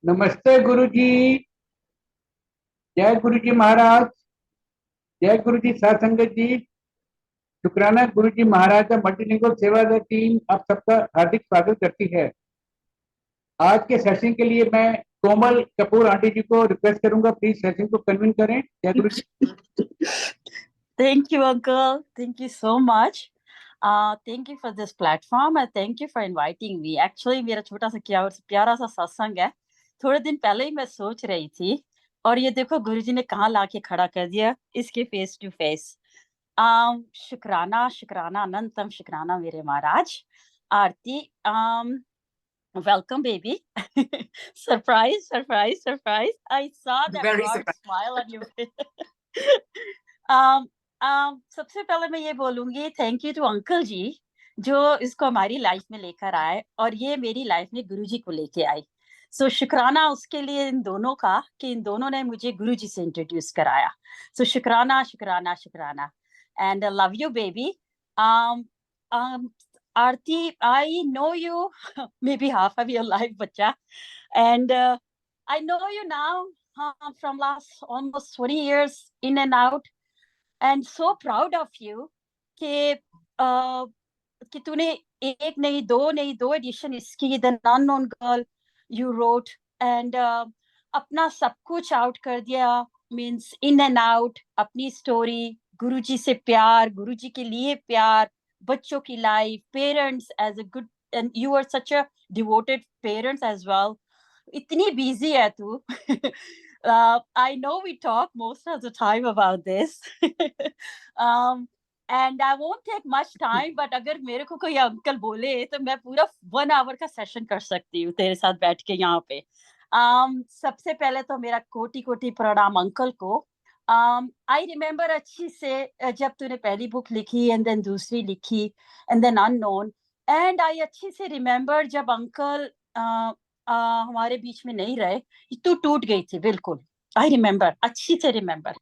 नमस्ते गुरु जी। जय गुरु जी महाराज। जय गुरु जी साथ संगत जी। शुक्राना गुरु जी महाराज का मल्टीलिंगुअल सेवादार टीम आप सबका हार्दिक स्वागत करती है। आज के सेशन के लिए मैं कोमल कपूर आंटी जी को रिक्वेस्ट करूंगा, प्लीज सेशन को कन्वीन करें। जय गुरु जी। Thank you, Uncle. Thank you so much. Thank you for this platform and thank you for inviting me. Actually, मेरा छोटा सा प्यारा सा सत्संग है। थोड़े दिन पहले ही मैं सोच रही थी और ये देखो गुरुजी ने कहाँ लाके खड़ा कर दिया इसके फेस टू फेस। शुक्राना शुक्राना अनंतम शुक्राना मेरे महाराज। आरती welcome baby. surprise. I saw that broad smile on your face. सबसे पहले मैं ये बोलूंगी थैंक यू टू अंकल जी जो इसको हमारी लाइफ में लेकर आए और ये मेरी लाइफ में गुरुजी को लेके आए। सो शुक्राना उसके लिए इन दोनों का कि इन दोनों ने मुझे गुरुजी से इंट्रोड्यूस कराया। सो शुक्राना शुक्राना शुक्राना and love you baby. Aarti, I know you maybe half of your life, bacha, and I know you now from last almost 20 years in and out, and so proud of you कि कि तूने एक नहीं दो edition इसकी the unknown girl you wrote and अपना सब कुछ आउट कर दिया, मींस इन एंड आउट अपनी स्टोरी, गुरुजी से प्यार, गुरुजी के लिए प्यार, बच्चों की life, parents as a good and you are such a devoted parents as well. इतनी बिजी है तू। I know we talk most of the time about this. And I won't take much time, but अगर मेरे को कोई uncle बोले तो मैं पूरा 1 आवर का सेशन कर सकती हूँ तेरे साथ बैठ के यहाँ पे। सबसे पहले तो मेरा कोटि कोटि प्रणाम अंकल को। आई रिमेम्बर अच्छी से जब तूने पहली बुक लिखी एंड देन दूसरी लिखी and then unknown, and I अच्छी से रिमेम्बर जब अंकल हमारे बीच में नहीं रहे, तू टूट गई थी बिल्कुल। आई रिमेम्बर, अच्छी से रिमेम्बर।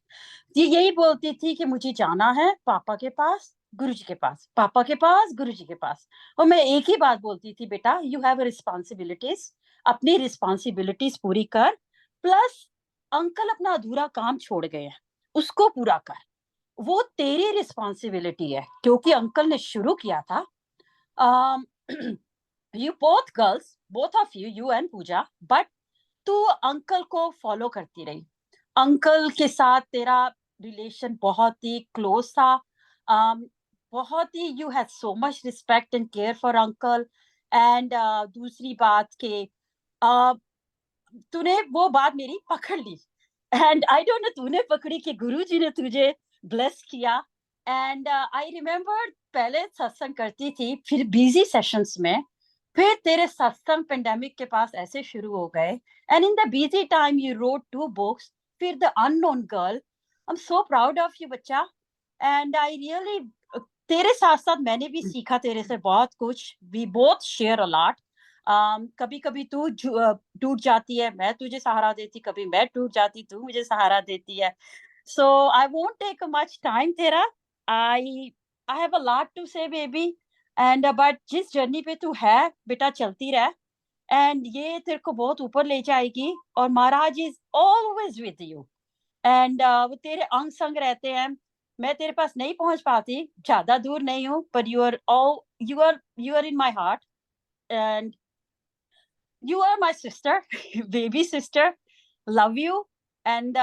ये यही बोलती थी कि मुझे जाना है पापा के पास, गुरुजी के पास, पापा के पास, गुरुजी के पास। और मैं एक ही बात बोलती थी, बेटा यू हैव रिस्पॉन्सिबिलिटीज, अपनी रिस्पॉन्सिबिलिटीज पूरी कर, प्लस अंकल अपना अधूरा काम छोड़ गए हैं उसको पूरा कर, वो तेरी रिस्पॉन्सिबिलिटी है क्योंकि अंकल ने शुरू किया था। You both girls, both of you and Pooja, but तू अंकल को फॉलो करती रही। अंकल के साथ तेरा रिलेशन बहुत ही क्लोज था। बहुत ही you had so much respect and care for uncle. And दूसरी बात के तूने वो बात मेरी पकड़ ली, एंड आई डोंट नो तूने पकड़ी कि गुरुजी ने तुझे ब्लेस किया। एंड आई रिमेम्बर पहले सत्संग करती थी, फिर बिजी सेशंस में, फिर तेरे सत्संग पेंडेमिक के पास ऐसे शुरू हो गए, and in the busy time you wrote 2 books, फिर the unknown girl. I am so proud of you बच्चा, एंड आई रियली तेरे साथ साथ मैंने भी सीखा तेरे से बहुत कुछ। We both share a lot. कभी कभी तू टूट जाती है, मैं तुझे सहारा देती, कभी मैं टूट जाती, तू मुझे सहारा देती है। So I won't take much time तेरा। I I have a lot to say baby, and but जिस जर्नी पे तू है बेटा चलती रह, एंड ये तेरे को बहुत ऊपर ले जाएगी, और Maharaj is always with you, and वो तेरे अंग संग रहते हैं। मैं तेरे पास नहीं पहुंच पाती, ज्यादा दूर नहीं हूँ, पर you are in my heart, and you are my sister, baby sister. Love you, and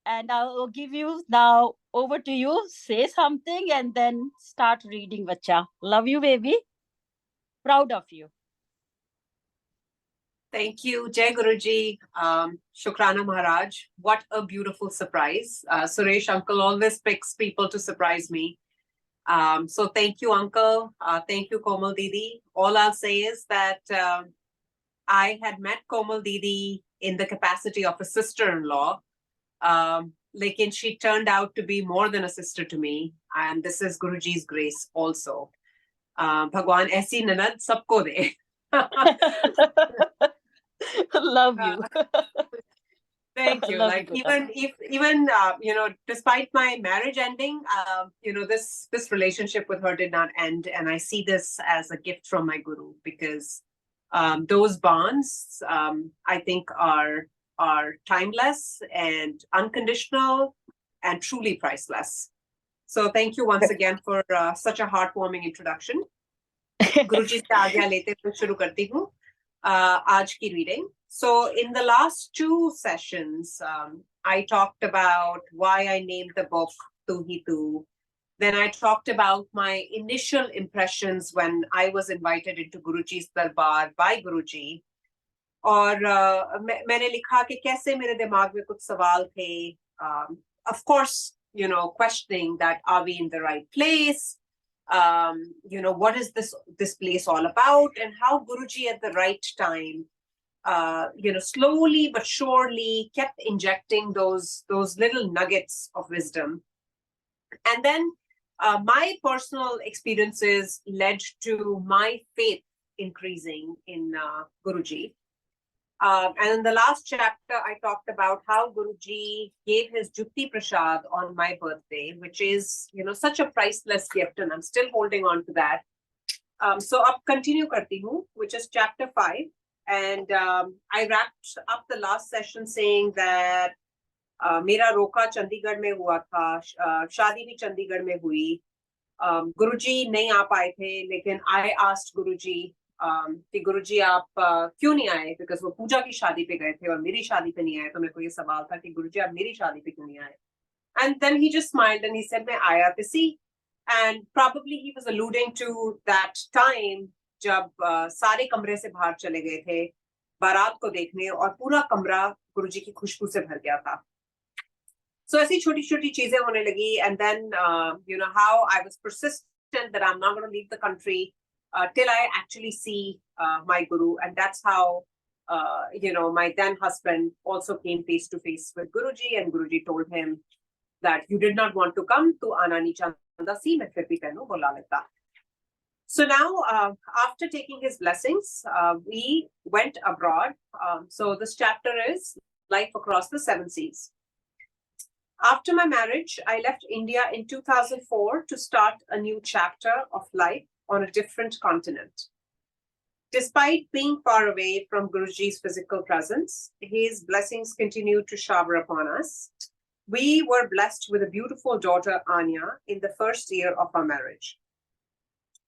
and I'll give you now over to you. Say something and then start reading, bacha. Love you, baby. Proud of you. Thank you, Jai Guruji. Shukrana Maharaj. What a beautiful surprise. Suresh Uncle always picks people to surprise me. So thank you, Uncle. Thank you, Komal Didi. All I'll say is that I had met Komal Didi in the capacity of a sister-in-law. Lekin she turned out to be more than a sister to me. And this is Guruji's grace also. Bhagwan aisi nanad sabko de. Love you. Thank you. Love like you, even despite my marriage ending, this relationship with her did not end, and I see this as a gift from my guru, because Those bonds, I think, are timeless and unconditional and truly priceless. So thank you once again for such a heartwarming introduction. Guruji से आज्ञा लेते हुए शुरू करती हूँ आज की reading. So in the last two sessions, I talked about why I named the book Tu Hi Tu. Then I talked about my initial impressions when I was invited into Guruji's Darbar by Guruji. और मैंने लिखा कि कैसे मेरे दिमाग में कुछ सवाल थे. Of course, you know, questioning that are we in the right place? You know, what is this place all about? And how Guruji at the right time, you know, slowly but surely kept injecting those little nuggets of wisdom. And then my personal experiences led to my faith increasing in Guruji. And in the last chapter, I talked about how Guruji gave his Jutti Prasad on my birthday, which is, you know, such a priceless gift, and I'm still holding on to that. So up continue karti hu, which is chapter 5. And I wrapped up the last session saying that मेरा रोका चंडीगढ़ में हुआ था, शादी भी चंडीगढ़ में हुई. गुरुजी नहीं आ पाए थे, लेकिन I asked गुरुजी कि गुरुजी आप क्यों नहीं आए, बिकॉज वो पूजा की शादी पे गए थे और मेरी शादी पे नहीं आए. तो मेरे को ये सवाल था कि गुरुजी आप मेरी शादी पे क्यों नहीं आए. And then he just smiled and he said मैं आया तो सी. And probably he was alluding to that time जब सारे कमरे से बाहर चले गए थे बारात को देखने और पूरा कमरा गुरुजी की खुशबू से भर गया था. So ऐसी छोटी छोटी चीजें होने लगी. And then you know, how I was persistent that I'm not going to leave the country till I actually see my Guru. And that's how you know, my then husband also came face to face with Guruji, and Guruji told him that you did not want to come to Anani Chanda si main fir bhi tenu bola leta. So now after taking his blessings, we went abroad. So this chapter is Life Across the Seven Seas. After my marriage, I left India in 2004 to start a new chapter of life on a different continent. Despite being far away from Guruji's physical presence, his blessings continued to shower upon us. We were blessed with a beautiful daughter, Anya, in the first year of our marriage.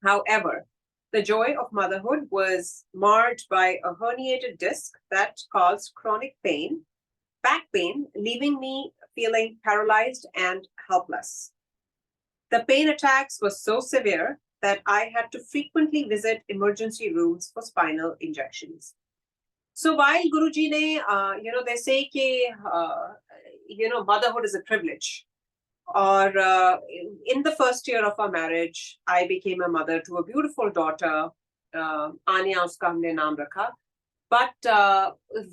However, the joy of motherhood was marred by a herniated disc that caused chronic pain, back pain, leaving me feeling paralyzed and helpless. The pain attacks were so severe that I had to frequently visit emergency rooms for spinal injections. So while Guruji ne, you know, they say that, you know, motherhood is a privilege. Or in the first year of our marriage, I became a mother to a beautiful daughter, Anya uska humne naam rakha. But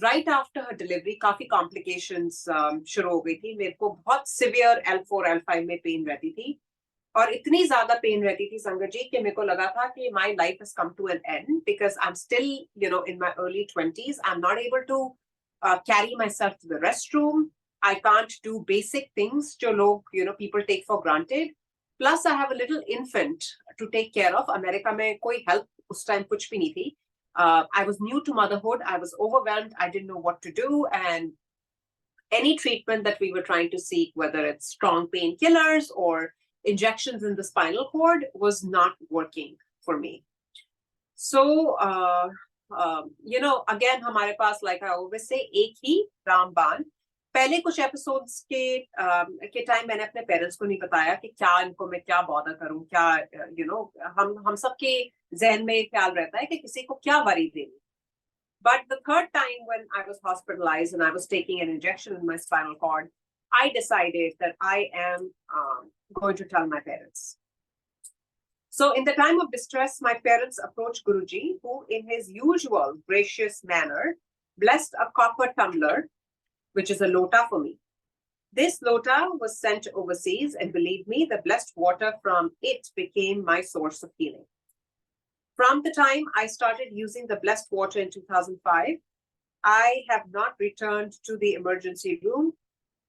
right after her delivery, काफी complications शुरू हो गई थी. मेरे को बहुत severe L4, L5 में pain रहती थी. और इतनी ज़्यादा pain रहती थी संगत जी कि मेरे को लगा था कि my life has come to an end because I'm still, you know, in my early 20s. I'm not able to carry myself to the restroom. I can't do basic things जो लोग, you know, people take for granted. Plus, I have a little infant to take care of. America में कोई help उस time कुछ भी नहीं थी. I was new to motherhood. I was overwhelmed. I didn't know what to do. And any treatment that we were trying to seek, whether it's strong painkillers or injections in the spinal cord, was not working for me. So, you know, again, हमारे पास, like I always say, एक ही रामबाण. पहले कुछ episodes के time मैंने अपने parents को नहीं बताया कि क्या इनको मैं क्या बॉदर करूं, क्या यू नो हम सबके ज़हन में ख्याल रहता है कि किसी को क्या वरी देनी. But the third time when I was hospitalized and I was taking an injection in my spinal cord, I decided that I am going to tell my parents. So in the time of distress, my parents approached Guruji, who in his usual gracious manner blessed a copper tumbler, which is a lota for me. This lota was sent overseas, and believe me, the blessed water from it became my source of healing. From the time I started using the blessed water in 2005, I have not returned to the emergency room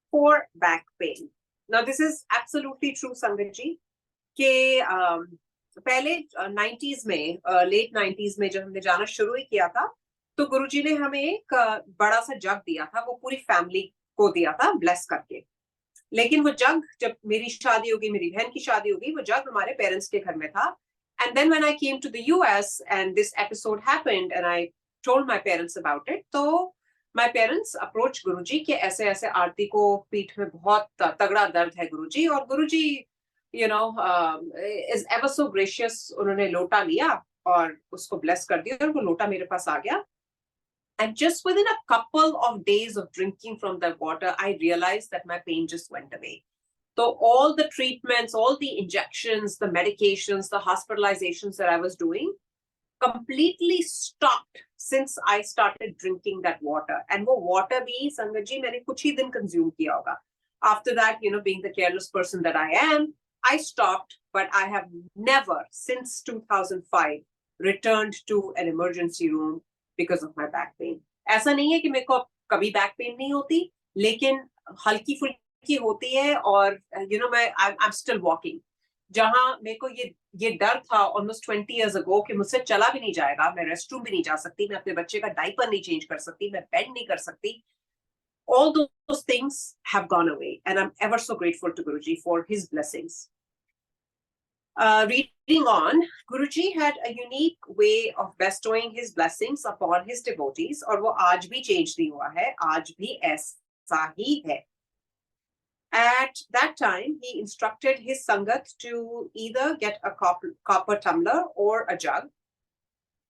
for back pain. Now, this is absolutely true, Sangatji, कि पहले 90s में, late 90s में जब हमने जाना शुरू ही किया था, तो गुरुजी ने हमें एक बड़ा सा जग दिया था, वो पूरी फैमिली को दिया था ब्लेस करके। लेकिन वो जग, जब मेरी शादी होगी, मेरी बहन की शादी होगी, वो जग हमारे पेरेंट्स के घर में था। And then when I came to the US and this episode happened and I told my parents about it, तो my parents approached गुरुजी कि ऐसे ऐसे आरती को पीठ में बहुत तगड़ा दर्द है गुरुजी, और गुरुजी is ever so gracious, उन्होंने लोटा लिया और उसको ब्लेस कर दिया, और वो लोटा मेरे पास आ गया। And just within a couple of days of drinking from that water, I realized that my pain just went away. So all the treatments, all the injections, the medications, the hospitalizations that I was doing completely stopped since I started drinking that water. And wo water bhi, Sangat ji, maine kuch hi din consume kiya hoga. After that, being the careless person that I am, I stopped, but I have never since 2005 returned to an emergency room because of my back pain. ऐसा नहीं है कि मेरे को कभी back pain नहीं होती, लेकिन हल्की फुल्की होती है, और I'm still walking. जहां मेरे को ये डर था almost 20 years ago कि मुझसे चला भी नहीं जाएगा, मैं रेस्टरूम भी नहीं जा सकती, मैं अपने बच्चे का डायपर नहीं चेंज कर सकती, मैं बेड नहीं कर सकती. All those things have gone away, and I'm ever so grateful to Guruji for his blessings. Reading on, Guruji had a unique way of bestowing his blessings upon his devotees, और वो आज भी change नहीं हुआ है, आज भी ऐसा ही है. At that time, he instructed his sangat to either get a copper tumbler or a jug.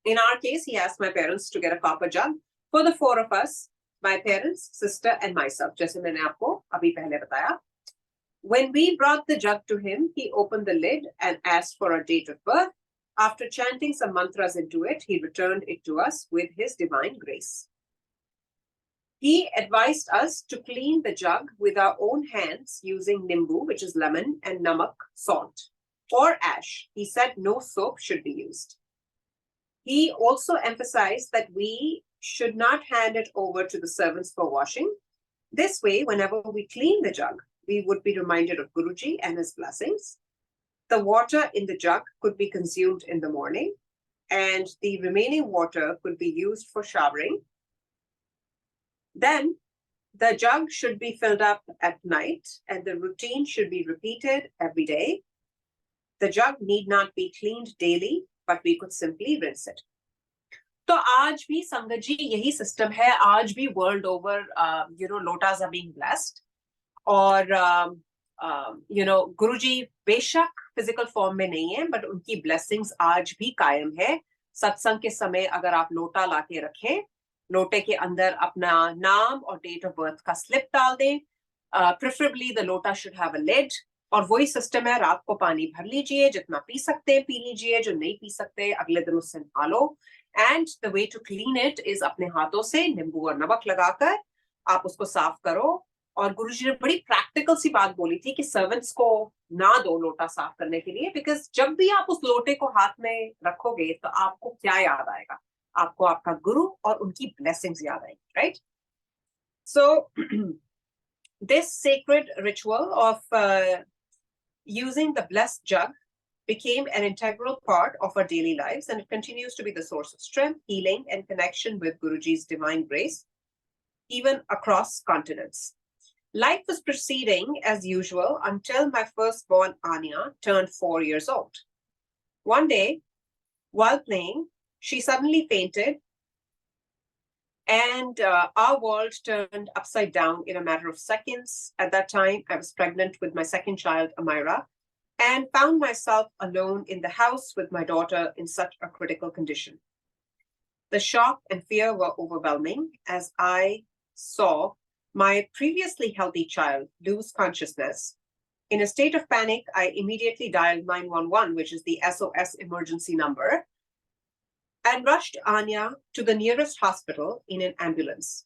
In our case, he asked my parents to get a copper jug for the four of us, my parents, sister, and myself, जैसे मैंने आपको अभी पहले बताया. When we brought the jug to him, he opened the lid and asked for our date of birth. After chanting some mantras into it, he returned it to us with his divine grace. He advised us to clean the jug with our own hands using nimbu, which is lemon, and namak, salt, or ash. He said no soap should be used. He also emphasized that we should not hand it over to the servants for washing. This way, whenever we clean the jug, we would be reminded of Guruji and his blessings. The water in the jug could be consumed in the morning, and the remaining water could be used for showering. Then the jug should be filled up at night, and the routine should be repeated every day. The jug need not be cleaned daily, but we could simply rinse it. तो आज भी संगत जी यही system है, आज भी world over lots are being blessed, और गुरुजी बेशक फिजिकल फॉर्म में नहीं है, बट उनकी ब्लेसिंग्स आज भी कायम है. सत्संग के समय अगर आप लोटा लाके रखें, लोटे के अंदर अपना नाम और डेट ऑफ बर्थ का स्लिप डाल दें, प्रेफरेबली द लोटा शुड हैव अ लिड, और वही सिस्टम है, रात को पानी भर लीजिए, जितना पी सकते हैं पी लीजिए, जो नहीं पी सकते अगले दिन उससे नहा लो. And the way to clean it is अपने हाथों से नींबू और नमक लगाकर आप उसको साफ करो. और गुरुजी ने बड़ी प्रैक्टिकल सी बात बोली थी कि सर्वेंट्स को ना दो लोटा साफ करने के लिए, बिकॉज जब भी आप उस लोटे को हाथ में रखोगे तो आपको क्या याद आएगा? आपको आपका गुरु और उनकी ब्लेसिंग्स याद आएंगी, right? So this sacred ritual of using the blessed jug became an integral part of our daily lives, and it continues to be the source of strength, healing, and connection with Guruji's divine grace, even across continents. Life was proceeding as usual until my firstborn Anya turned 4 years old. One day, while playing, she suddenly fainted, and our world turned upside down in a matter of seconds. At that time, I was pregnant with my second child, Amira, and found myself alone in the house with my daughter in such a critical condition. The shock and fear were overwhelming as I saw my previously healthy child lose consciousness. In a state of panic, I immediately dialed 911, which is the SOS emergency number, and rushed Anya to the nearest hospital in an ambulance.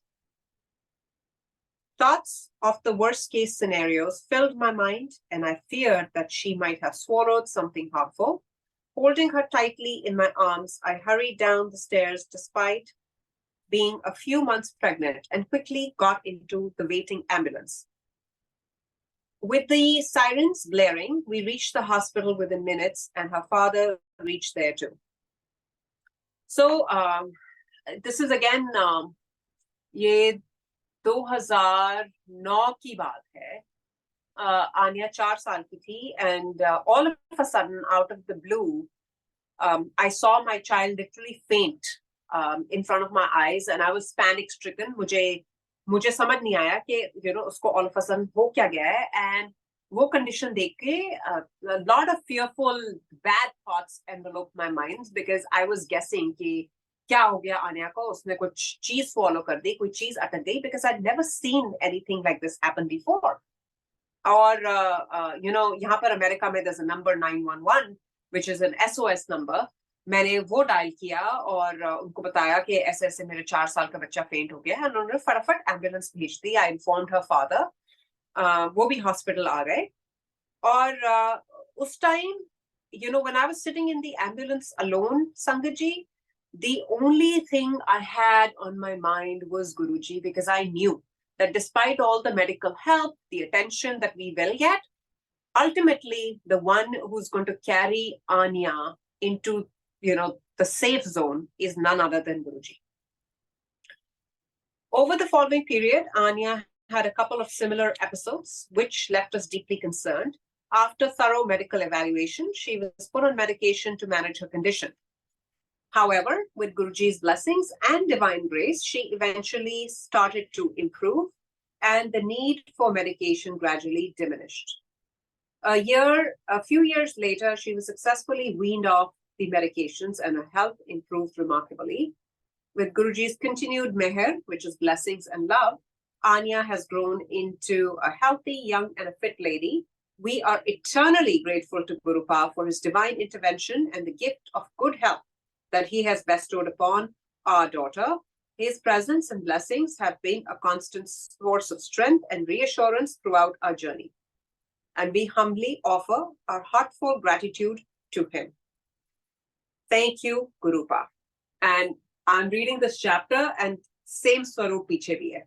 Thoughts of the worst case scenarios filled my mind, and I feared that she might have swallowed something harmful. Holding her tightly in my arms, I hurried down the stairs despite being a few months pregnant and quickly got into the waiting ambulance. With the sirens blaring, we reached the hospital within minutes, and her father reached there too. So this is again ये 2009 की बात है. Anya 4 साल की थी, and all of a sudden, out of the blue, I saw my child literally faint in front of my eyes, and I was panic stricken. मुझे समझ नहीं आया कि उसको all of a sudden हो क्या गया है, and वो condition देख के a lot of fearful bad thoughts enveloped my mind, because I was guessing कि क्या हो गया आन्या को, उसने कुछ चीज फॉलो कर दी, कोई चीज अटक गई, because I'd never seen anything like this happen before. और यहाँ पर अमेरिका में there's a number 911 which is an SOS number. मैंने वो डायल किया और उनको बताया कि ऐसे ऐसे मेरे 4 साल का बच्चा फेंट हो गया है. उन्होंने फटाफट एम्बुलेंस भेज दी. आई इन्फॉर्म्ड हर फादर. वो भी हॉस्पिटल आ गए. और उस time when I was sitting in the ambulance alone, Sangat ji, the only thing I had on my mind was Guruji, because I knew that despite all the medical help, the attention that we will get, ultimately the one who's going to carry Anya into the safe zone is none other than Guruji. Over the following period, Anya had a couple of similar episodes, which left us deeply concerned. After thorough medical evaluation, she was put on medication to manage her condition. However, with Guruji's blessings and divine grace, she eventually started to improve, and the need for medication gradually diminished. A few years later, she was successfully weaned off the medications, and her health improved remarkably. With Guruji's continued meher, which is blessings and love, Anya has grown into a healthy, young, and a fit lady. We are eternally grateful to Guru Pa for his divine intervention and the gift of good health that he has bestowed upon our daughter. His presence and blessings have been a constant source of strength and reassurance throughout our journey. And we humbly offer our heartfelt gratitude to him. Thank you, Guru Pa. And I'm reading this chapter, and same swaroop piche bhi hai.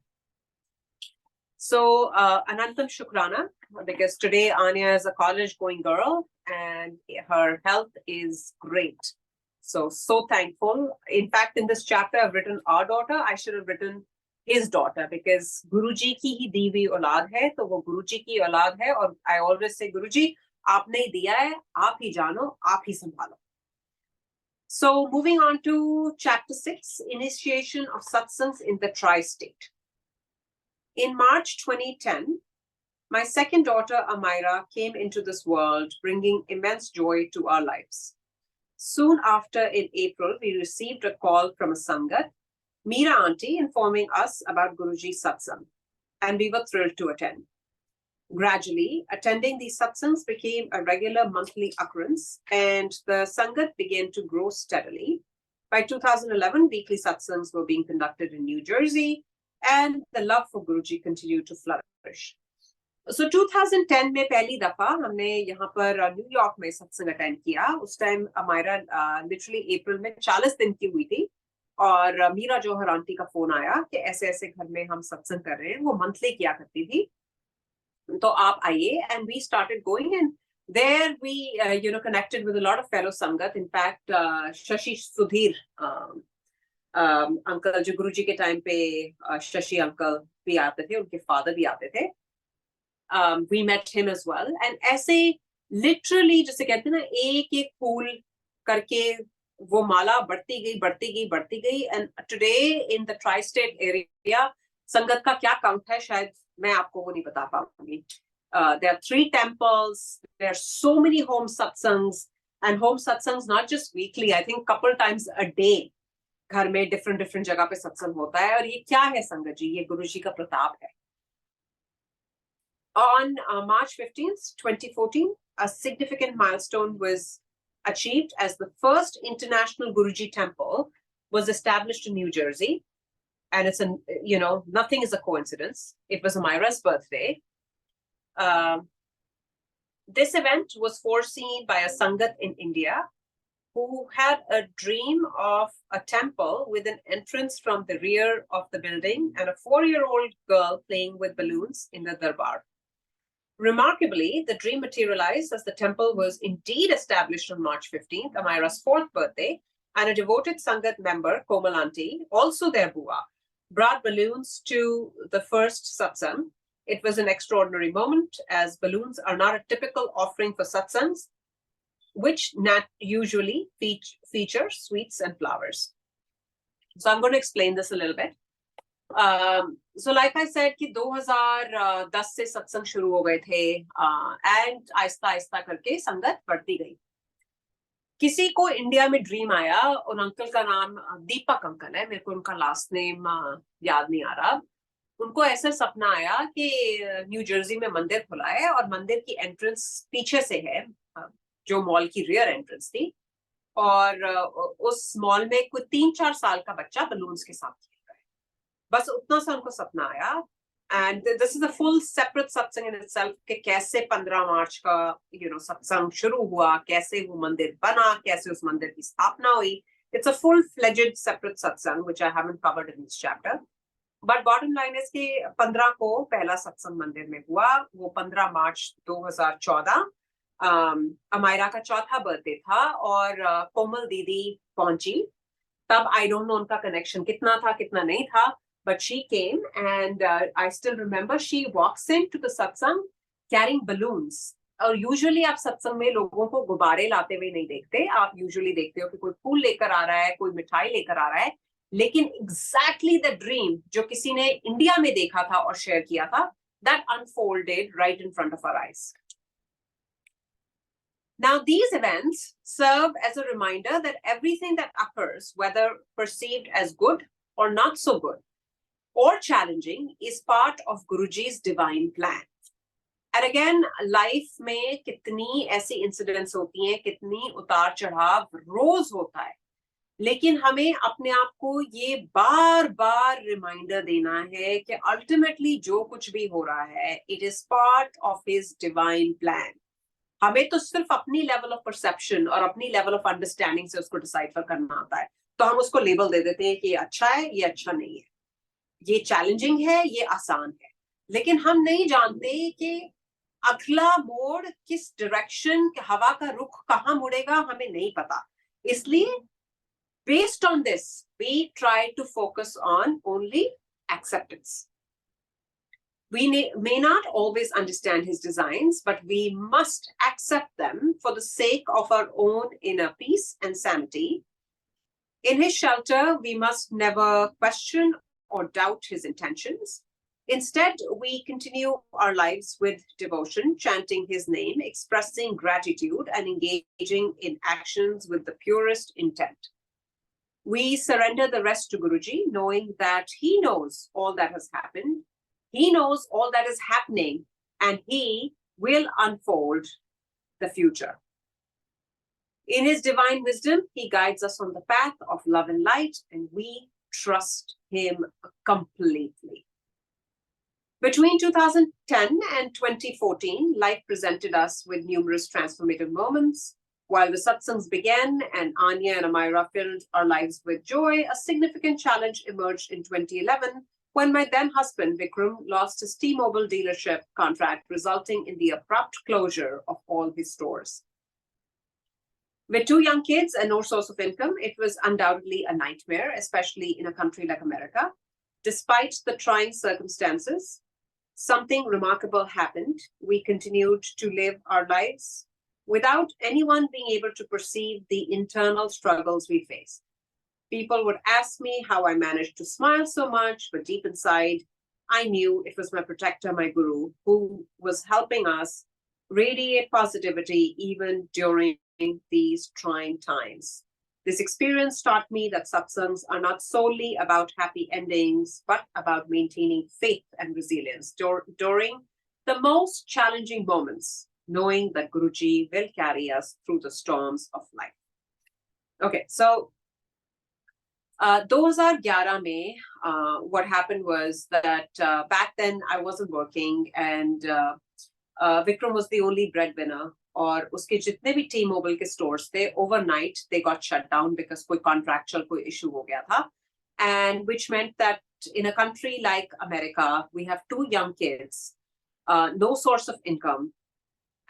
So, Anantam Shukrana, because today Anya is a college-going girl and her health is great. So thankful. In fact, in this chapter, I've written our daughter. I should have written his daughter, because Guruji ki hi di hui aulad hai, to wo Guruji ki aulad hai. Or I always say, Guruji, aapne hi diya hai, aap hi jano, aap hi sambhalo. So moving on to chapter 6, initiation of satsangs in the tri-state. In March 2010, my second daughter, Amira, came into this world, bringing immense joy to our lives. Soon after, in April, we received a call from a Sangat, Meera Auntie, informing us about Guruji's satsang, and we were thrilled to attend. Gradually, attending these satsangs became a regular monthly occurrence, and the Sangat began to grow steadily. By 2011, weekly satsangs were being conducted in New Jersey, and the love for Guruji continued to flourish. So 2010 में पहली दफा हमने यहाँ पर New York में सत्संग attend किया. उस टाइम अमायरा लिटरली अप्रैल में 40 दिन की हुई थी, और मीरा जौहर आंटी का फोन आया कि ऐसे ऐसे घर में हम सत्संग कर रहे हैं. वो मंथली किया करती थी, तो आप आइए. And we started going, and there we connected with a lot of fellow sangat. In fact, Shashi Sudhir uncle जो गुरुजी के टाइम पे शशि अंकल भी आते थे, उनके फादर भी आते थे. We met him as well. And ऐसे literally जैसे कहते हैं ना, एक एक फूल करके वो माला बढ़ती गई. And today in the tri-state area, संगत का क्या काउंट है शायद मैं आपको वो नहीं बता पाऊंगी. There are 3 temples. There are so many home satsangs, and home satsangs not just weekly. I think couple times a day. घर में different जगह पे सत्संग होता है. और ये क्या है संगत जी? ये गुरु जी का प्रताप है. On March 15th, 2014, a significant milestone was achieved as the first international Guruji temple was established in New Jersey. And it's nothing is a coincidence. It was Amira's birthday. This event was foreseen by a Sangat in India who had a dream of a temple with an entrance from the rear of the building and a 4-year-old girl playing with balloons in the darbar. Remarkably, the dream materialized as the temple was indeed established on March 15th, Amira's 4th birthday, and a devoted Sangat member, Komal Aunty, also their bua, brought balloons to the first satsang. It was an extraordinary moment, as balloons are not a typical offering for satsangs, which usually feature sweets and flowers. So I'm going to explain this a little bit. So like I said कि 2010 से सत्संग शुरू हो गए थे and Aahista Aahista करके संगत बढ़ती गई. किसी को इंडिया में ड्रीम आया और अंकल का नाम दीपक अंकल है, मेरे को उनका लास्ट नेम याद नहीं आ रहा. उनको ऐसा सपना आया कि न्यू जर्सी में मंदिर खुला है और मंदिर की एंट्रेंस पीछे से है, जो मॉल की रियर एंट्रेंस थी, और उस मॉल में कोई 3-4 साल का बच्चा बलून्स के साथ खेल रहा है. बस उतना सा उनको सपना आया. And this is a full separate सत्संग इन इटसेल्फ कि कैसे 15 मार्च का सत्संग शुरू हुआ, कैसे वो मंदिर बना, कैसे उस मंदिर की स्थापना हुई. It's a full fledged separate satsang which I haven't covered in this chapter. But bottom line is कि 15 को पहला सत्संग मंदिर में हुआ. वो 15 मार्च 2014 अमायरा का चौथा बर्थडे था और कोमल दीदी पहुंची. तब आई डोंट नो उनका कनेक्शन कितना था कितना नहीं था, but she came and I still remember she walks into the satsang carrying balloons. और यूजुअली आप सत्संग में लोगों को गुब्बारे लाते हुए नहीं देखते, आप यूजुअली देखते हो कि कोई फूल लेकर आ रहा है, कोई मिठाई लेकर आ रहा है. लेकिन एग्जैक्टली द ड्रीम जो किसी ने इंडिया में देखा था और शेयर किया था, that unfolded right in front of our eyes. Now, these events serve as a reminder that everything that occurs, whether perceived as good or not so good, or challenging, is part of Guruji's divine plan. And again, life में कितनी ऐसी incidents होती हैं, कितनी उतार चढ़ाव रोज होता है, लेकिन हमें अपने आप को ये बार बार रिमाइंडर देना है कि अल्टीमेटली जो कुछ भी हो रहा है, it is part of his divine plan. हमें तो सिर्फ अपनी लेवल ऑफ परसेप्शन और अपनी लेवल ऑफ अंडरस्टैंडिंग से उसको डिसाइफर करना आता है. तो हम उसको लेबल दे देते हैं कि ये अच्छा है, ये अच्छा नहीं है, ये चैलेंजिंग है, ये आसान है. लेकिन हम नहीं जानते कि अगला मोड़ किस डायरेक्शन, हवा का रुख कहाँ मुड़ेगा, हमें नहीं पता. इसलिए based on this we try to focus on only acceptance. We may not always understand his designs, but we must accept them for the sake of our own inner peace and sanity. In his shelter, we must never question or doubt his intentions. Instead, we continue our lives with devotion, chanting his name, expressing gratitude, and engaging in actions with the purest intent. We surrender the rest to Guruji, knowing that he knows all that has happened, he knows all that is happening, and he will unfold the future. In his divine wisdom, he guides us on the path of love and light, and we trust him completely. Between 2010 and 2014, life presented us with numerous transformative moments. While the satsangs began and Anya and Amira filled our lives with joy, a significant challenge emerged in 2011 when my then husband, Vikram, lost his T-Mobile dealership contract, resulting in the abrupt closure of all his stores. With 2 young kids and no source of income, it was undoubtedly a nightmare, especially in a country like America. Despite the trying circumstances, something remarkable happened. We continued to live our lives without anyone being able to perceive the internal struggles we faced. People would ask me how I managed to smile so much, but deep inside, I knew it was my protector, my guru, who was helping us radiate positivity even during these trying times. This experience taught me that satsangs are not solely about happy endings, but about maintaining faith and resilience during the most challenging moments, knowing that Guruji will carry us through the storms of life. Okay, so 2011 में, what happened was that back then I wasn't working and Vikram was the only breadwinner. और उसके जितने भी T-Mobile के stores थे, overnight they got shut down because कोई contractual कोई issue हो गया था, and which meant that in a country like America, we have 2 young kids. no source of income.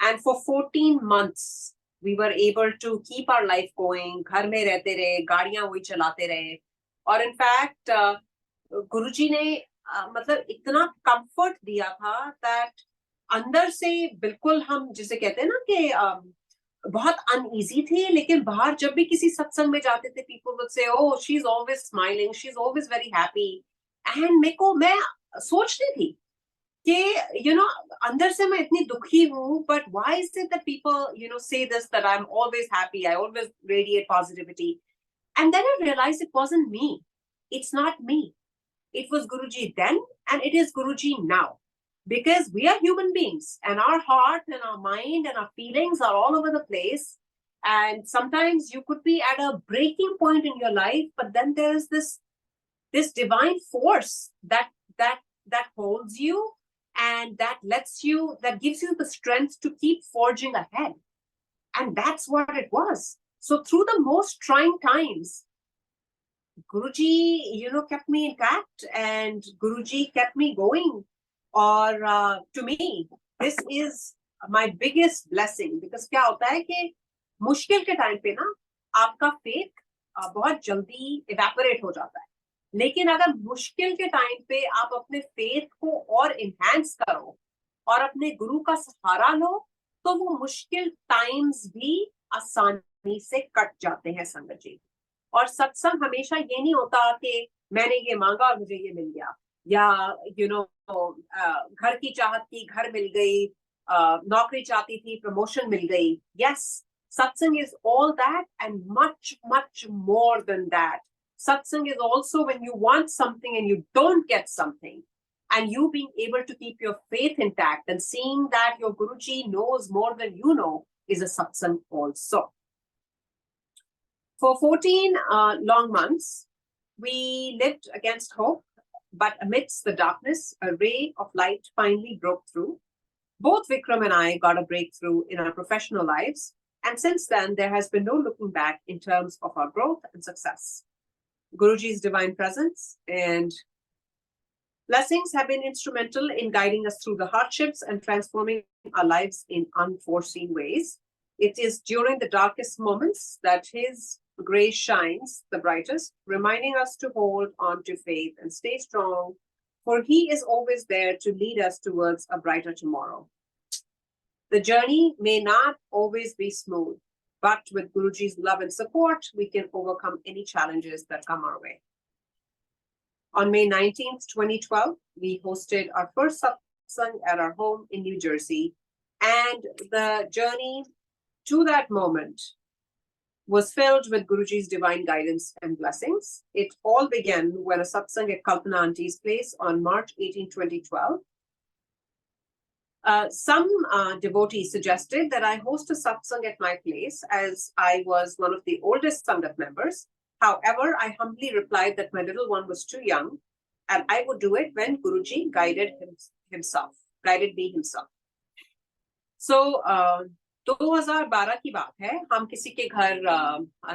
And for 14 months, we were able to keep our life going. घर में रहते रहे, गाड़ियां वही चलाते रहे. और in fact, गुरुजी ने मतलब इतना comfort दिया था that अंदर से बिल्कुल हम जिसे कहते हैं ना कि बहुत uneasy थे, लेकिन बाहर जब भी किसी सत्संग में जाते थे, people would say, oh, she's always smiling, she's always very happy. And मैं सोचती थी कि अंदर से मैं इतनी दुखी हूँ, but why is it that people say this, that I'm always happy, I always radiate positivity? And then I realized it wasn't me. It's not me. It was Guruji then, and it is Guruji now. Because we are human beings, and our heart and our mind and our feelings are all over the place. And sometimes you could be at a breaking point in your life, but then there is this divine force that holds you, and that gives you the strength to keep forging ahead. And that's what it was. So through the most trying times, Guruji, kept me intact, and Guruji kept me going. Or to me, this is my biggest blessing, because क्या होता है कि मुश्किल के time पे ना आपका faith बहुत जल्दी evaporate हो जाता है. लेकिन अगर मुश्किल के टाइम पे आप अपने faith को और enhance करो और अपने गुरु का सहारा लो, तो वो मुश्किल times भी आसानी से कट जाते हैं संगत जी. और सत्संग हमेशा ये नहीं होता कि मैंने ये मांगा और मुझे ये मिल गया, या घर की चाहत थी, घर मिल गई, नौकरी चाहती थी, प्रमोशन मिल गई. Yes, satsang is all that and much, much more than that. Satsang is also when you want something and you don't get something, and you being able to keep your faith intact and seeing that your Guruji knows more than you know is a satsang also. For 14 long months, we lived against hope, but amidst the darkness, a ray of light finally broke through. Both Vikram and I got a breakthrough in our professional lives, and since then, there has been no looking back in terms of our growth and success. Guruji's divine presence and blessings have been instrumental in guiding us through the hardships and transforming our lives in unforeseen ways. It is during the darkest moments that His grace shines the brightest, reminding us to hold on to faith and stay strong, for He is always there to lead us towards a brighter tomorrow. The journey may not always be smooth, but with Guruji's love and support, we can overcome any challenges that come our way. On May 19th, 2012, we hosted our first satsang at our home in New Jersey, and the journey to that moment was filled with Guruji's divine guidance and blessings. It all began when a satsang at Kalpana Auntie's place on March 18, 2012. Some devotees suggested that I host a satsang at my place, as I was one of the oldest Sangat members. However, I humbly replied that my little one was too young, and I would do it when Guruji guided me himself. So, 2012 की बात है, हम किसी के घर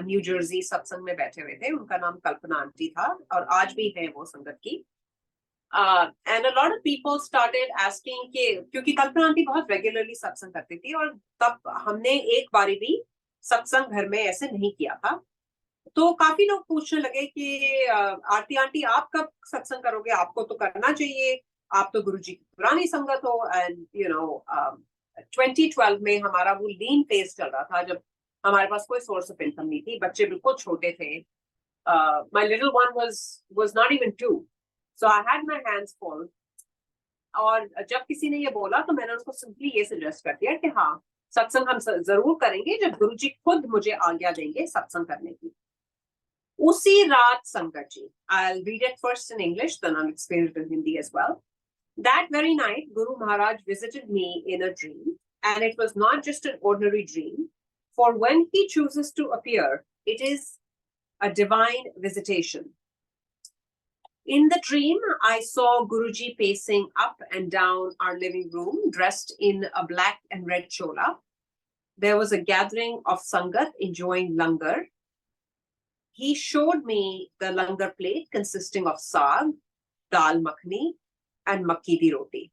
new Jersey सत्संग में बैठे हुए थे. उनका नाम कल्पना आंटी था और आज भी है वो संगत की. And a lot of people started asking कि क्योंकि कल्पना आंटी बहुत रेगुलरली सत्संग करती थी, और तब हमने एक बारी भी सत्संग घर में ऐसे नहीं किया था. तो काफी लोग पूछने लगे कि आरती आंटी आप कब सत्संग करोगे, आपको तो करना चाहिए, आप तो गुरुजी की पुरानी संगत हो. एंड 2012 में हमारा वो लीन फेज चल रहा था, जब हमारे पास कोई सोर्स ऑफ इनकम नहीं थी, बच्चे बिल्कुल छोटे थे. My little one was not even 2, so I had my hands full. और जब किसी ने ये बोला तो मैंने उसको सिंपली ये सजेस्ट कर दिया कि हाँ, सत्संग हम जरूर करेंगे जब गुरुजी खुद मुझे आज्ञा देंगे सत्संग करने की. उसी रात संगत जी, I'll read it first in English, then I'll explain it in Hindi as well. That very night, Guru Maharaj visited me in a dream, and it was not just an ordinary dream, for when he chooses to appear, it is a divine visitation. In the dream, I saw Guruji pacing up and down our living room, dressed in a black and red chola. There was a gathering of Sangat enjoying langar. He showed me the langar plate consisting of saag, dal makhani, and makki di roti.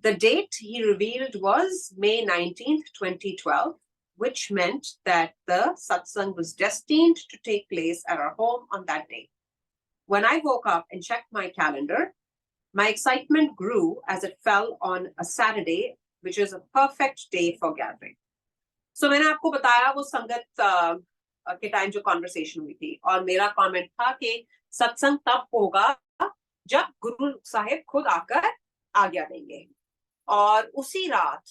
The date he revealed was May 19th, 2012, which meant that the satsang was destined to take place at our home on that day. When I woke up and checked my calendar, my excitement grew as it fell on a Saturday, which is a perfect day for gathering. So मैंने आपको बताया वो संगत के time जो conversation हुई थी, और मेरा कमेंट था कि सत्संग तब होगा जब गुरु साहिब खुद आकर आज्ञा देंगे, और उसी रात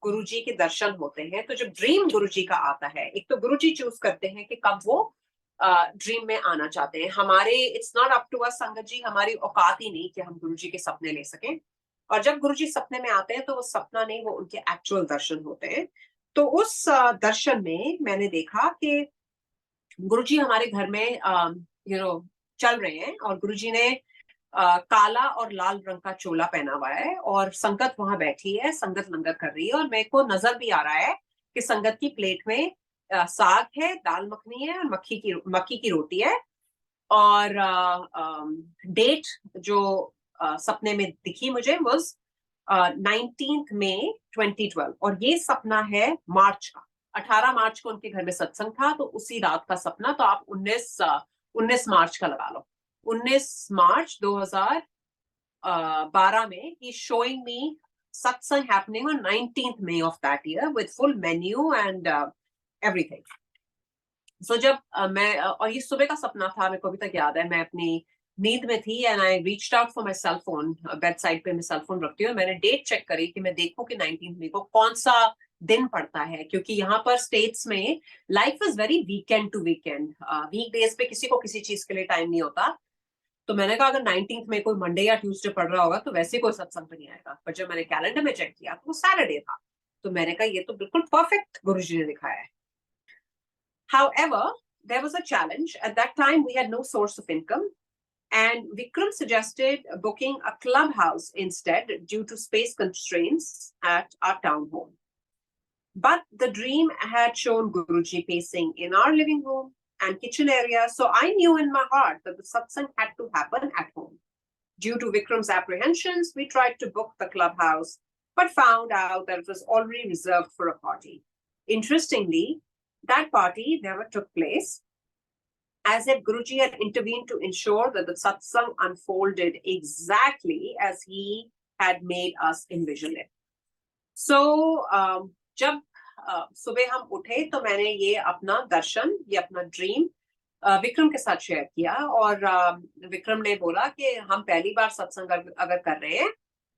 गुरुजी के दर्शन होते हैं। तो जब ड्रीम गुरुजी का आता है, एक तो गुरुजी चूज करते हैं कि कब वो ड्रीम में आना चाहते हैं। हमारे it's not up to us संगत जी, हमारी औकात ही नहीं कि हम गुरुजी के सपने ले सकें। और जब गुरुजी सपने में आते हैं तो वो सपना नहीं, वो उनके एक्चुअल दर्शन होते हैं। तो उस दर्शन में मैंने देखा कि गुरुजी हमारे घर में चल रहे हैं, और गुरुजी ने काला और लाल रंग का चोला पहना हुआ है, और संगत वहां बैठी है, संगत लंगर कर रही है, और मेरे को नजर भी आ रहा है कि संगत की प्लेट में साग है, दाल मखनी है, और मक्की की रोटी है, और डेट जो सपने में दिखी मुझे वाज 19th मई 2012, और ये सपना है मार्च का। 18 मार्च को उनके घर में सत्संग था, तो उसी रात का सपना, तो आप 19 मार्च का लगा लो। 19 मार्च 2012 में he showing me satsang happening on 19th May of that year with full menu and everything. So जब मैं और ये सुबह का सपना था, मेरे को अभी तक याद है, मैं अपनी नींद में थी and I reached out for my cell phone, bed side पे मैं सेल फोन रखती हूँ, मैंने डेट चेक करी कि मैं देखूं कि 19th मई को कौन सा दिन पड़ता है, क्योंकि यहाँ पर स्टेट्स में life is very weekend to weekend, week days पे किसी को किसी चीज के लिए टाइम नहीं होता। तो मैंने कहा अगर 19th में कोई मंडे या ट्यूसडे पड़ रहा होगा तो वैसे कोई सत्संग तो नहीं आएगा, पर जब मैंने कैलेंडर में चेक किया तो वो सैटरडे था, तो मैंने कहा ये तो बिल्कुल परफेक्ट गुरुजी ने दिखाया है। However, there was a challenge. At that time, we had no source of income, and Vikram suggested booking a clubhouse instead due to space constraints at our town home. But the dream had shown Guruji pacing in our living room and kitchen area, so I knew in my heart that the satsang had to happen at home. Due to Vikram's apprehensions, we tried to book the clubhouse, but found out that it was already reserved for a party. Interestingly, that party never took place, as if Guruji had intervened to ensure that the satsang unfolded exactly as he had made us envision it. So, जब सुबह हम उठे तो मैंने ये अपना दर्शन, ये अपना ड्रीम विक्रम के साथ शेयर किया, और विक्रम ने बोला कि हम पहली बार सत्संग अगर कर रहे हैं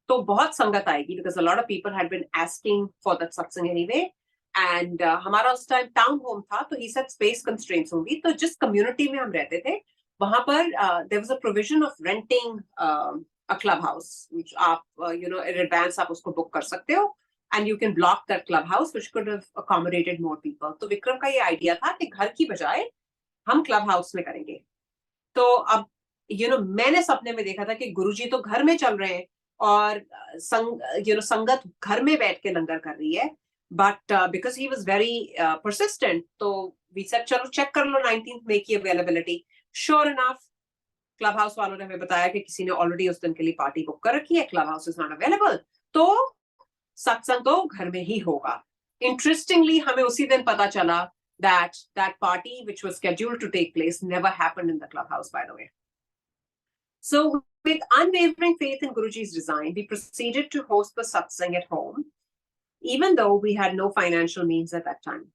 तो बहुत संगत आएगी, because a lot of people had been asking for that satsang anyway. And हमारा उस टाइम टाउन होम था, तो he said space constraints होंगी, तो जिस कम्युनिटी में हम रहते थे वहां पर there was a provision of renting a clubhouse, which आप in advance आप उसको book कर सकते हो, and you can block that clubhouse, which could have accommodated more people. तो विक्रम का ये आइडिया था कि घर की बजाय हम क्लब हाउस में करेंगे। तो अब मैंने सपने में देखा था कि गुरुजी तो घर में चल रहे हैं और संगत घर में बैठ के लंगर कर रही है, but because he was very persistent, तो we said चलो चेक कर लो 19th मई की availability. Sure enough, club house वालों ने हमें बताया कि किसी ने ऑलरेडी उस दिन के लिए पार्टी बुक कर रखी है, club house is not available, तो सत्संग तो घर में ही होगा। Interestingly, हमें उसी दिन पता चला that party which was scheduled to take place never happened in the clubhouse, by the way. So with unwavering faith in Guruji's design, we proceeded to host the satsang at home, even though we had no financial means at that time.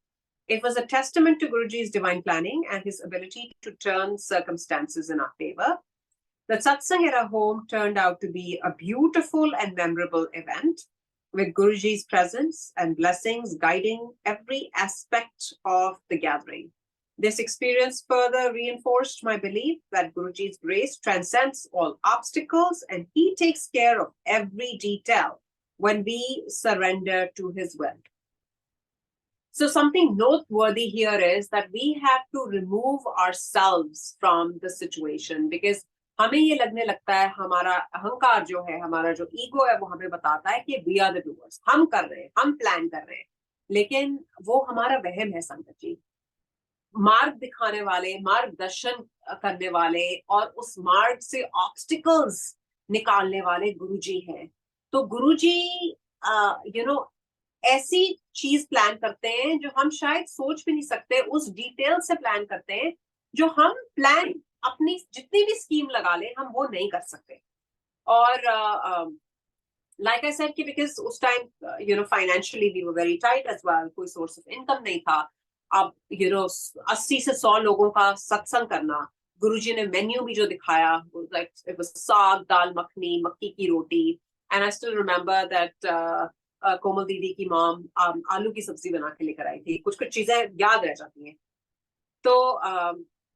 It was a testament to Guruji's divine planning and his ability to turn circumstances in our favor. The satsang at our home turned out to be a beautiful and memorable event, with Guruji's presence and blessings guiding every aspect of the gathering. This experience further reinforced my belief that Guruji's grace transcends all obstacles and he takes care of every detail when we surrender to his will. So something noteworthy here is that we have to remove ourselves from the situation, because हमें ये लगने लगता है, हमारा अहंकार जो है, हमारा जो ईगो है, वो हमें बताता है कि वी आर द डूअर्स, हम कर रहे हैं, हम प्लान कर रहे हैं, लेकिन वो हमारा वहम है संगत जी। मार्ग दिखाने वाले, मार्गदर्शन करने वाले और उस मार्ग से ऑब्स्टिकल्स निकालने वाले गुरुजी हैं। तो गुरुजी यू नो ऐसी चीज प्लान करते हैं जो हम शायद सोच भी नहीं सकते, उस डिटेल से प्लान करते हैं जो हम प्लान अपनी जितनी भी स्कीम लगा लें हम वो नहीं कर सकते. और like I said कि because उस time financially we were very tight as well, कोई source of income नहीं था. अब 80 से 100 लोगों का सत्संग करना, गुरुजी ने मेन्यू भी जो दिखाया, like it was साग, दाल मखनी, मक्की की रोटी, and I still remember that कोमल दीदी की मॉम आलू की सब्जी बना के लेकर आई थी. कुछ कुछ चीजें याद रह जाती हैं. तो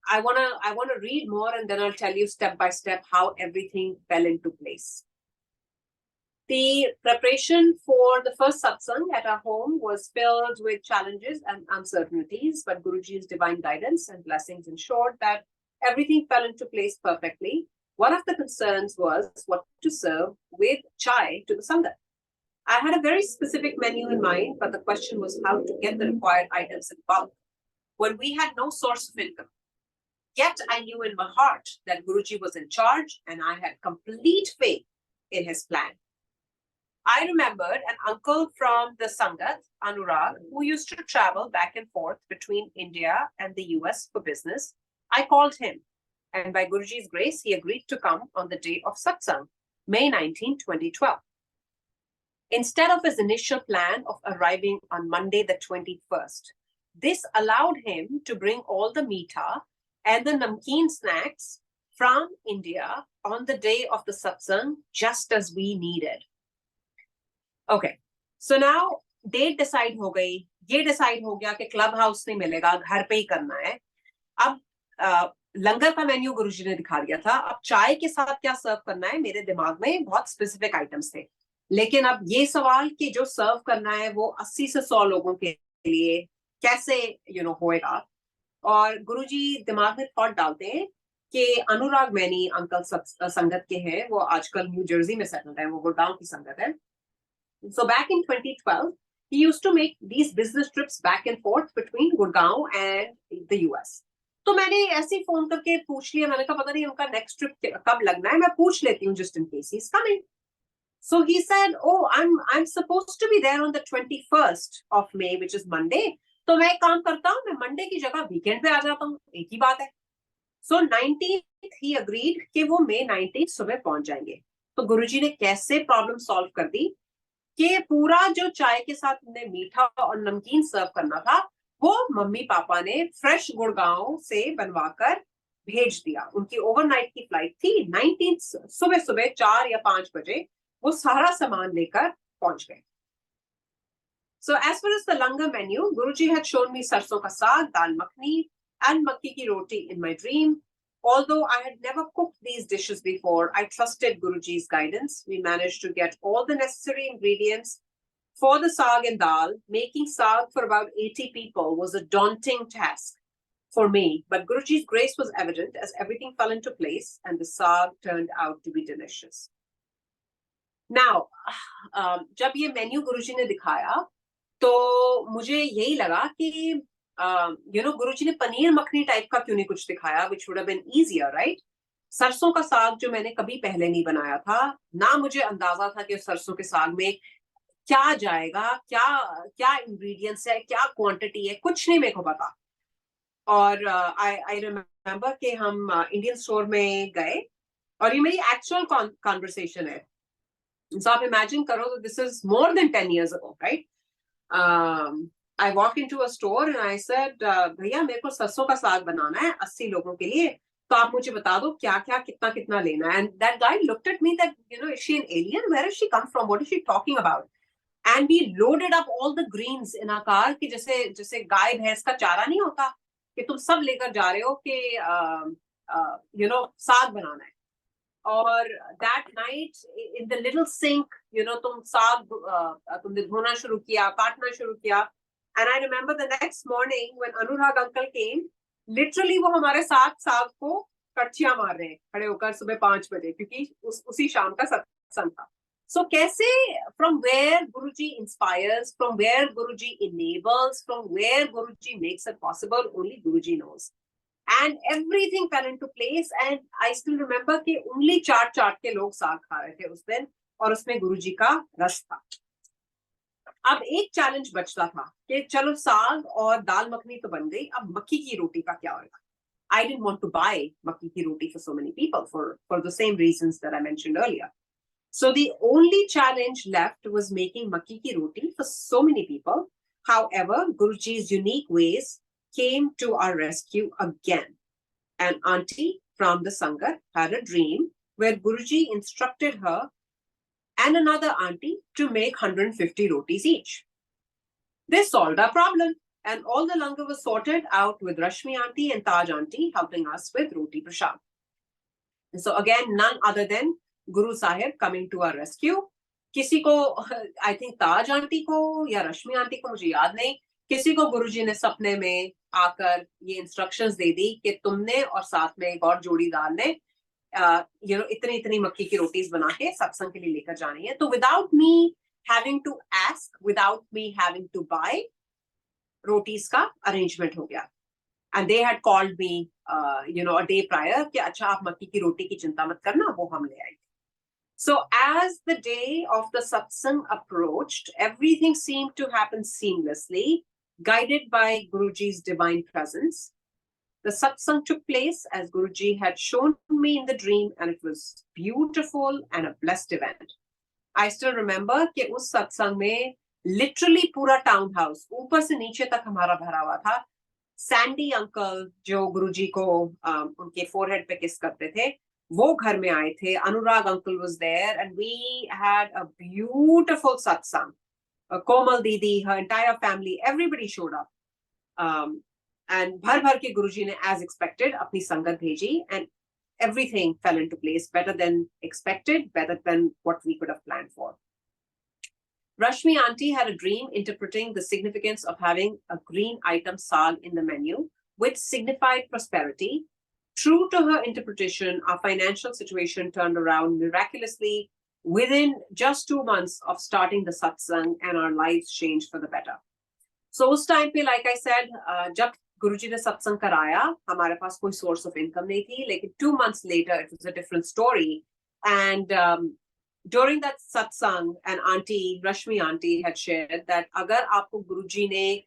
I wanna read more and then I'll tell you step by step how everything fell into place. The preparation for the first satsang at our home was filled with challenges and uncertainties, but Guruji's divine guidance and blessings ensured that everything fell into place perfectly. One of the concerns was what to serve with chai to the sangat. I had a very specific menu in mind, but the question was how to get the required items in bulk when we had no source of income. Yet I knew in my heart that Guruji was in charge and I had complete faith in his plan. I remembered an uncle from the Sangat, Anurag, who used to travel back and forth between India and the US for business. I called him, and by Guruji's grace, he agreed to come on the day of Satsang, May 19, 2012. Instead of his initial plan of arriving on Monday the 21st, this allowed him to bring all the meetha and the namkeen snacks from India on the day of the Satsang, just as we needed. Okay, so now date decide हो गई, ये decide हो गया कि club house नहीं मिलेगा, घर पे ही करना है. अब लंगर का मेन्यू गुरुजी ने दिखा दिया था. अब चाय के साथ क्या सर्व करना है, मेरे दिमाग में बहुत स्पेसिफिक आइटम्स थे. लेकिन अब ये सवाल कि जो सर्व करना है वो 80 से 100 लोगों के लिए कैसे होएगा. और गुरुजी दिमाग में थॉट डालते हैं कि अनुराग मैनी अंकल संगत के हैं, वो आजकल न्यू जर्सी में सेटल्ड है, वो गुड़गांव की संगत है. So back in 2012, he used to make these business trips back and forth between Gurgaon and the US. तो मैंने ऐसे ही फोन करके पूछ लिया, मैंने कहा पता नहीं उनका नेक्स्ट ट्रिप कब लगना है, मैं पूछ लेती हूँ just in case he's coming. So he said, oh, I'm supposed to be there on the 21st of May, which is Monday. तो मैं एक काम करता हूँ, मैं मंडे की जगह वीकेंड पे आ जाता हूँ, एक ही बात है. So 19th he agreed कि वो May 19th सुबह पहुंच जाएंगे. तो गुरुजी ने कैसे प्रॉब्लम सॉल्व कर दी कि पूरा जो चाय के साथ उन्हें मीठा और नमकीन सर्व करना था वो मम्मी पापा ने फ्रेश गुड़गांव से बनवाकर भेज दिया. उनकी ओवरनाइट की फ्लाइट थी. 19th सुबह सुबह 4 या 5 बजे वो सारा सामान लेकर पहुंच गए. So as far as the langar menu, Guruji had shown me sarson ka saag, dal makhni and makki ki roti in my dream. Although I had never cooked these dishes before, I trusted Guruji's guidance. We managed to get all the necessary ingredients for the saag and dal. Making saag for about 80 people was a daunting task for me, but Guruji's grace was evident as everything fell into place and the saag turned out to be delicious. Now, जब ये menu गुरुजी ने दिखाया तो मुझे यही लगा कि गुरुजी ने पनीर मखनी टाइप का क्यों नहीं कुछ दिखाया, which would have been easier, right? सरसों का साग जो मैंने कभी पहले नहीं बनाया था, ना मुझे अंदाजा था कि सरसों के साग में क्या जाएगा, क्या क्या इंग्रेडिएंट्स है, क्या क्वांटिटी है, कुछ नहीं मेरे को पता. और आई रिमेम्बर कि हम इंडियन स्टोर में गए और ये मेरी एक्चुअल कॉन्वर्सेशन है. So आप imagine करो, this is more than 10 years ago, right? I walked into a store and I said, भैया मेरे को सरसों का साग बनाना है 80 लोगों के लिए, तो आप मुझे बता दो क्या क्या कितना कितना लेना है. And that guy looked at me that, is she an alien? Where has she come from? What is she talking about? And we loaded up all the greens in our car कि जैसे गाय भैंस का चारा नहीं होता कि तुम सब लेकर जा रहे हो कि साग बनाना है. और that night in the little sink, तुम साग तुमने धोना शुरू किया, काटना शुरू किया. And I remember the next morning when Anurag uncle came, literally वो हमारे साथ साग को कड़छियां मार रहे हैं खड़े होकर सुबह 5 बजे, क्योंकि उसी शाम का सत्संग था. So कैसे, from where Guruji inspires, from where Guruji enables, from where Guruji makes it possible, only Guruji knows. And everything fell into place and I still remember कि उंगली चाट चाट के लोग साग खा रहे थे उस दिन. और उसमें गुरुजी का रस था। अब एक चैलेंज बचता था कि चलो साग और दाल मखनी तो बन गई, अब मक्की की रोटी का क्या होगा? I didn't want to buy makki ki roti for so many people for the same reasons that I mentioned earlier. So the only challenge left was making makki ki roti for so many people. However, Guruji's unique ways came to our rescue again. An auntie from the Sangat had a dream where Guruji instructed her and another auntie to make 150 rotis each. They solved our problem, and all the langar was sorted out with Rashmi auntie and Taj auntie helping us with roti prasad. So again, none other than Guru Sahib coming to our rescue. किसी को, I think Taj aunty को या रश्मि aunty को, मुझे याद नहीं, किसी को गुरुजी ने सपने में आकर ये इंस्ट्रक्शंस दे दी कि तुमने और साथ में एक और जोड़ीदार ने इतनी इतनी मक्की की रोटीज बना के सत्संग के लिए लेकर जानी है. तो without me having to ask, without me having to buy, rotis का arrangement हो गया. And they had called me, a day prior कि अच्छा आप मक्की की रोटी की चिंता मत करना, वो हम ले आएंगे. So as the day of the satsang approached, everything seemed to happen seamlessly, guided by Guruji's divine presence. The satsang took place as Guruji had shown me in the dream, and it was beautiful and a blessed event. I still remember कि उस सत्संग में literally पूरा town house ऊपर से नीचे तक हमारा भरा हुआ था. सैंडी अंकल जो गुरुजी को उनके फोरहेड पे किस करते थे, वो घर में आए थे. अनुराग uncle was there and we had a beautiful satsang. Komal Didi, her entire family, everybody showed up. And भर भर के गुरुजी ने as expected अपनी संगत भेजी, and everything fell into place better than expected, better than what we could have planned for. Rashmi auntie had a dream interpreting the significance of having a green item saag in the menu, which signified prosperity. True to her interpretation, our financial situation turned around miraculously within just 2 months of starting the satsang, and our lives changed for the better. So उस time पे, like I said, जब गुरुजी ने सत्संग कराया, हमारे पास कोई source of income नहीं थी, लेकिन 2 months later it was a different story. And during that satsang, an auntie, Rashmi auntie, had shared that अगर आपको गुरुजी ने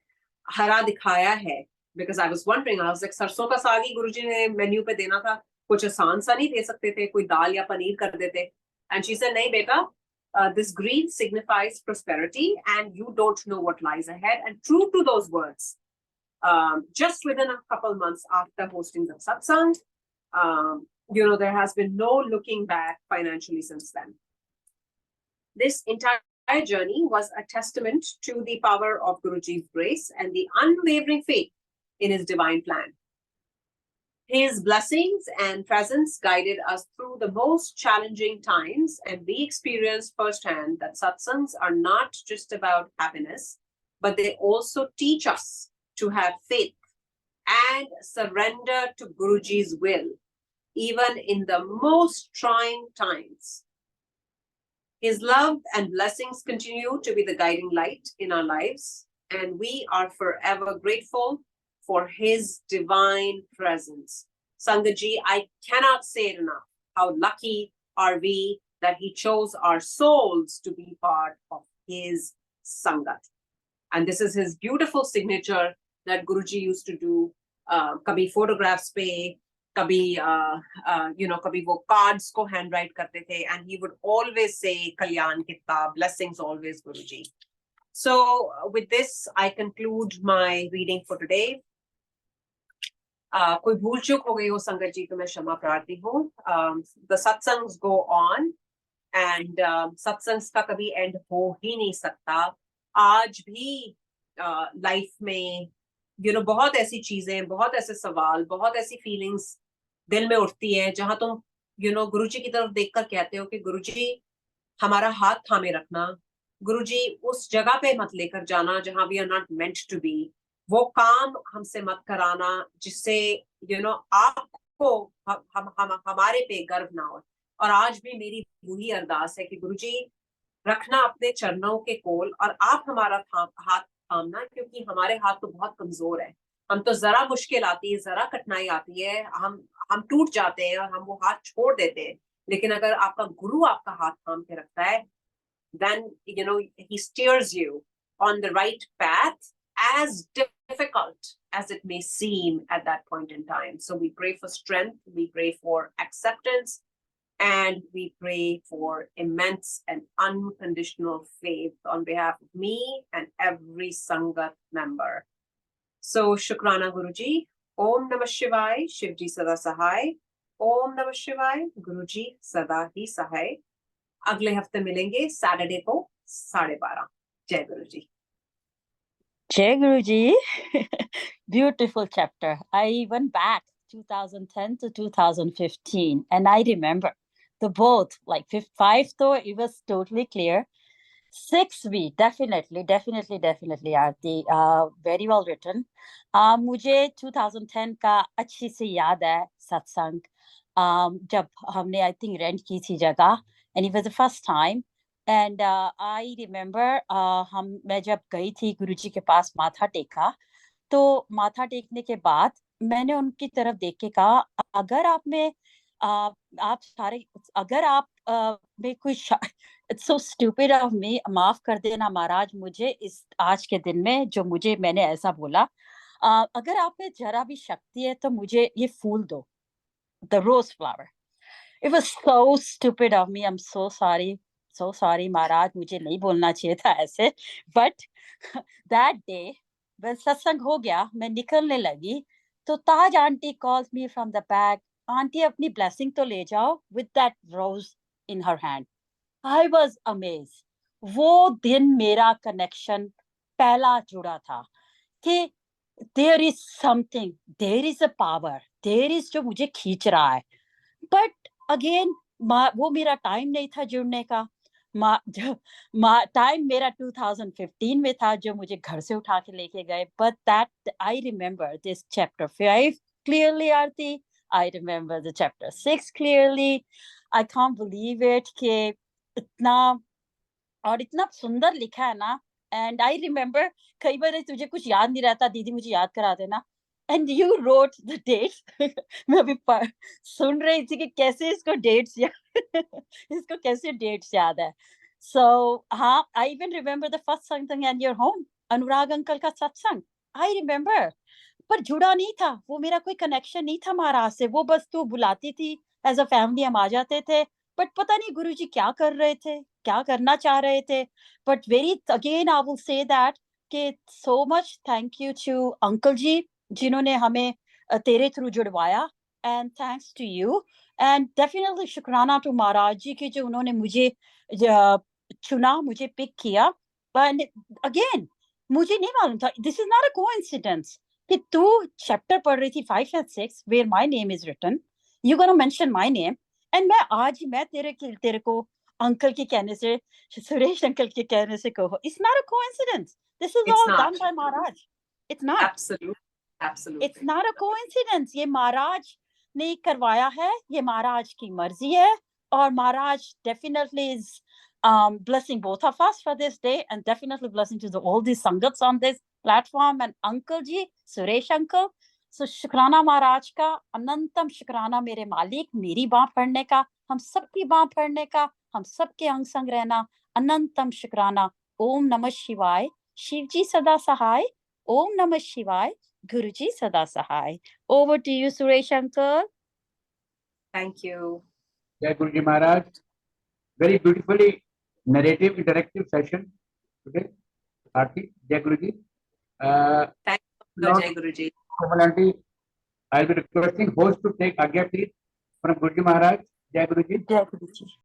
हरा दिखाया है, because I was wondering, I was like, सरसों का साग ही गुरुजी ने मेन्यू पे देना था, कुछ आसान सा नहीं दे सकते थे, कोई दाल या पनीर कर देते. And she said, नहीं बेटा, this green signifies prosperity and you don't know what lies ahead. And true to those words, just within a couple months after hosting the satsang, there has been no looking back financially since then. This entire journey was a testament to the power of Guruji's grace and the unwavering faith in his divine plan. His blessings and presence guided us through the most challenging times, and we experienced firsthand that satsangs are not just about happiness, but they also teach us to have faith and surrender to Guruji's will, even in the most trying times. His love and blessings continue to be the guiding light in our lives, and we are forever grateful for his divine presence. Sangatji, I cannot say it enough. How lucky are we that he chose our souls to be part of his Sangat. And this is his beautiful signature that Guruji used to do. Kabhi photographs pe, kabhi, kabhi wo cards ko handwrite karte the, and he would always say, Kalyan Kitta, blessings always, Guruji. So with this, I conclude my reading for today. कोई भूल चूक हो गई हो संगत जी तो मैं क्षमा प्रार्थी हूँ. The satsangs go on, and satsangs का कभी end हो ही नहीं सकता. आज भी लाइफ में बहुत ऐसी चीजें, बहुत ऐसे सवाल, बहुत ऐसी फीलिंग्स दिल में उठती है जहां तुम गुरुजी की तरफ देखकर कहते हो कि गुरुजी हमारा हाथ थामे रखना, गुरुजी उस जगह पे मत लेकर जाना जहां we are not meant to be, वो काम हमसे मत कराना जिससे आपको हमारे पे गर्व ना हो. और आज भी मेरी वही अरदास है कि गुरुजी रखना अपने चरणों के कोल, और आप हमारा हाथ थामना, क्योंकि हमारे हाथ तो बहुत कमजोर है. हम तो जरा मुश्किल आती है, जरा कठिनाई आती है, हम टूट जाते हैं और हम वो हाथ छोड़ देते हैं. लेकिन अगर आपका गुरु आपका हाथ थाम के रखता है, then he steers you on the right path, as difficult as it may seem at that point in time. So we pray for strength, we pray for acceptance, and we pray for immense and unconditional faith on behalf of me and every Sangat member. So Shukrana Guruji. Om Namah Shivaya, Shivji Sada Sahai. Om Namah Shivaya, Guruji Sada Hi Sahai. अगले हफ्ते मिलेंगे Saturday को 12:30. जय गुरु जी. Jai Guruji. Beautiful chapter. I went back 2010 to 2015 and I remember the both, like 5 though it was totally clear. 6 we definitely Aarti, very well written. मुझे 2010 का अच्छी से याद है सत्संग, जब हमने I think rent की थी जगह, and it was the first time. And I remember मैं जब गई थी गुरुजी के पास माथा टेका, तो माथा टेकने के बाद मैंने उनकी तरफ देख के कहा, अगर आप में आप सारे अगर आप में कोई it's so stupid of me, माफ कर देना महाराज मुझे इस आज के दिन में जो मैंने ऐसा बोला, अगर आप में जरा भी शक्ति है तो मुझे ये फूल दो, the rose flower. It was so stupid of me. I'm so sorry Maharaj, मुझे नहीं बोलना चाहिए था ऐसे. But that day when सत्संग हो गया, मैं निकलने लगी, तो Taj aunty calls me from the back. Aunty अपनी blessing तो ले जाओ, with that rose in her hand. I was amazed. वो दिन मेरा connection पहला जुड़ा था कि there is something, there is a power, there is जो मुझे खींच रहा है. बट अगेन वो मेरा टाइम नहीं था जुड़ने का. टाइम मेरा 2015 में था, जो मुझे घर से उठा के लेके गए. But that I remember this chapter 5 clearly Aarti. I remember the chapter 6 clearly. I can't believe it कि इतना सुंदर लिखा है ना. एंड आई रिमेम्बर कई बार तुझे कुछ याद नहीं रहता, दीदी मुझे याद करा देना. And you wrote the date. मैं अभी सुन रही थी कि कैसे इसको डेट्स इसको कैसे डेट्स याद है. सो हाँ, I even remember the first satsang and your home, Anurag uncle का सत्संग. आई रिमेम्बर, पर जुड़ा नहीं था, वो मेरा कोई कनेक्शन नहीं था महाराज से. वो बस तू बुलाती थी, एज अ फैमिली हम आ जाते थे. बट पता नहीं गुरुजी क्या कर रहे थे, क्या करना चाह रहे थे. But very again I will say that कि so much thank you to uncle ji, जिन्होंने हमें तेरे थ्रू जुड़वाया. And thanks to you. And definitely शुक्राना टू महाराज जी की, जो उन्होंने मुझे चुना, मुझे पिक किया. एंड अगेन मुझे नहीं मालूम था, this is not a coincidence कि तू चैप्टर पढ़ रही थी 5 and 6 where my name is written, you gonna mention my name. And मैं आज मैं तेरे को अंकल के कहने से, सुरेश अंकल के कहने से कहो, it's not a coincidence. This is all done by Maharaj. It's not. Absolutely. It's not a coincidence. ये महाराज ने करवाया है, ये महाराज की मर्जी है. और महाराज definitely is blessing both of us for this day, and definitely blessing to all these sangats on this platform, and uncle ji, Suresh uncle. So शुक्राना महाराज का, अनंतम शुक्राना मेरे मालिक, मेरी बाँ पढ़ने का, हम सबकी बाँ पढ़ने का, हम सबके अंग संग रहना. अनंतम शुक्राना. ओम नमः शिवाय, शिव जी सदा सहाय. ओम नमः शिवाय, Guruji Sada Sahai. Over to you, Suresh uncle. Thank you. Jai Guruji Maharaj. Very beautifully narrative, interactive session today. Aarti, Jai Guruji. Thank you, Jai Guruji. Aunty, I'll be requesting host to take Agya please from Guruji Maharaj. Jai Guruji. Jai Guruji.